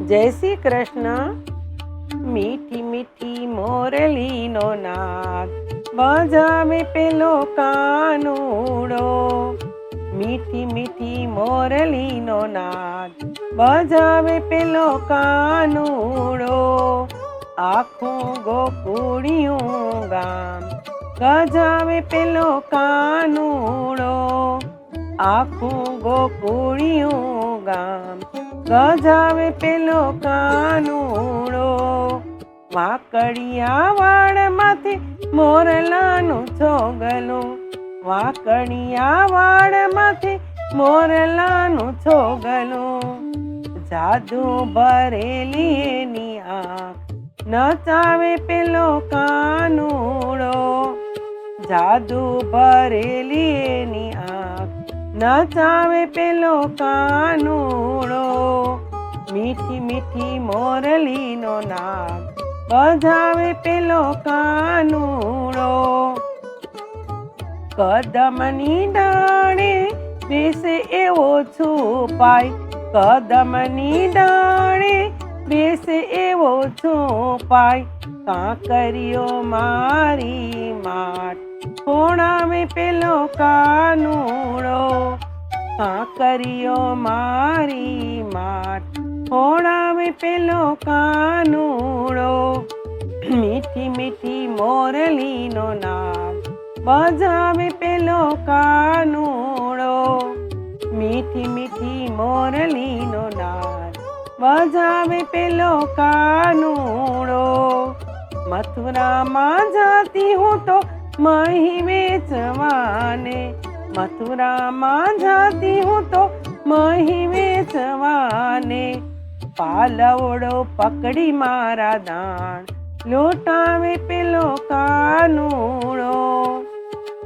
જય શ્રી કૃષ્ણ. મીઠી મીઠી મોરલીનો નાદ બજાવે પેલો કાનુડો. મીઠી મીઠી મોરલીનો નાદ બજાવે પેલો કાનુડો. આખું ગોકુળિયું ગામ ગજાવે પેલો કાનુડો. આખું ગોકુળિયું ગામ ગજાવે પેલો કાનુડો. વાકડિયા વાળમાંથી મોરલાનું છોગલું. વાકડિયા વાળમાંથી મોરલાનું છોગલું. જાદુ ભરેલી એની આંખ નચાવે પેલો કાનુડો. જાદુ ભરેલી એની આંખ નચાવે પેલો કાનુડો. મીઠી મીઠી મોરલીનો નાદ બજાવે પેલો કાનુડો. કદમની ડાળે બેસે એવો છુપાય. કદમની ડાળે બેસે એવો છુપાય. કાંકરીઓ મારી માટ ખોણાવે પેલો કાનુડો. કાંકરીઓ મારી માટ ખોણાવે પેલો કાનુડો. મીઠી મીઠી મોરલીનો નાદ બજાવે પેલો કાનુડો. મીઠી મીઠી મોરલીનો નાદ બજાવે પેલો કાનુડો. મથુરામાં જાતી હું તો મહી વેચવાને. મથુરામાં જાતી હું તો મહી વેચવાને. પાલવડો પકડી મારા દાણ લૂંટાવે પેલો કાનુડો.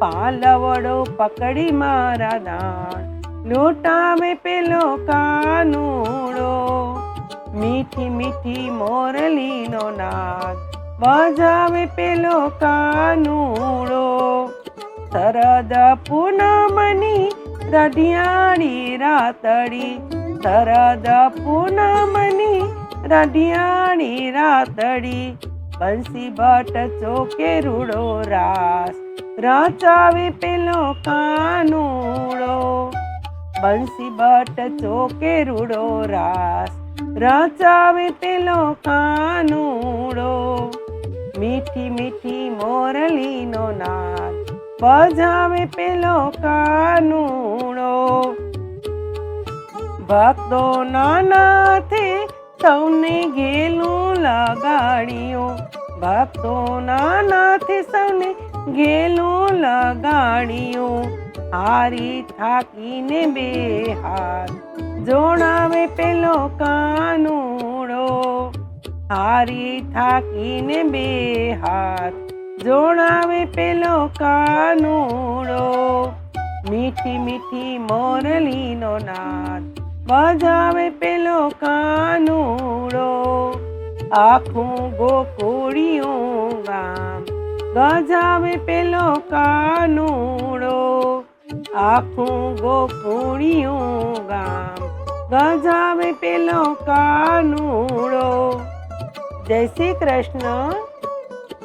પાલવડો પકડી મારા દાણ લૂંટાવે પેલો કાનુડો. મીઠી મીઠી મોરલીનો નાદ બજાવે પેલો કાનુડો. શરદ પૂનમની રઢિયાળી રાતડી. શરદ પૂનમની રઢિયાળી રાતડી. બંસી ભટ્ટ ચોકે રૂડો રાસ રચાવે પેલો કાનુડો. બંસી ભટ્ટ ચોકે રૂડો રાસ રચાવે પેલો કાનુડો. મીઠી મીઠી મોરલીનો નાદ બજાવે પેલો કાનુડો. ભક્તોના નાથે સૌને ઘેલું લગાડ્યું. ભક્તોના નાથે સૌને ઘેલું લગાડ્યું. હારી થાકીને બે હાથ જોડાવે પેલો કાનુડો. હારી થાકીને બે હાથ જોડાવે પેલો કાનુડો. મીઠી મીઠી મોરલીનો નાદ બજાવે પેલો કાનુડો. આખું ગોકુળિયું ગામ ગજાવે પેલો કાનુડો. આખું ગોકુળિયું ગામ ગજાવે પેલો કાનુડો. જય શ્રી કૃષ્ણ.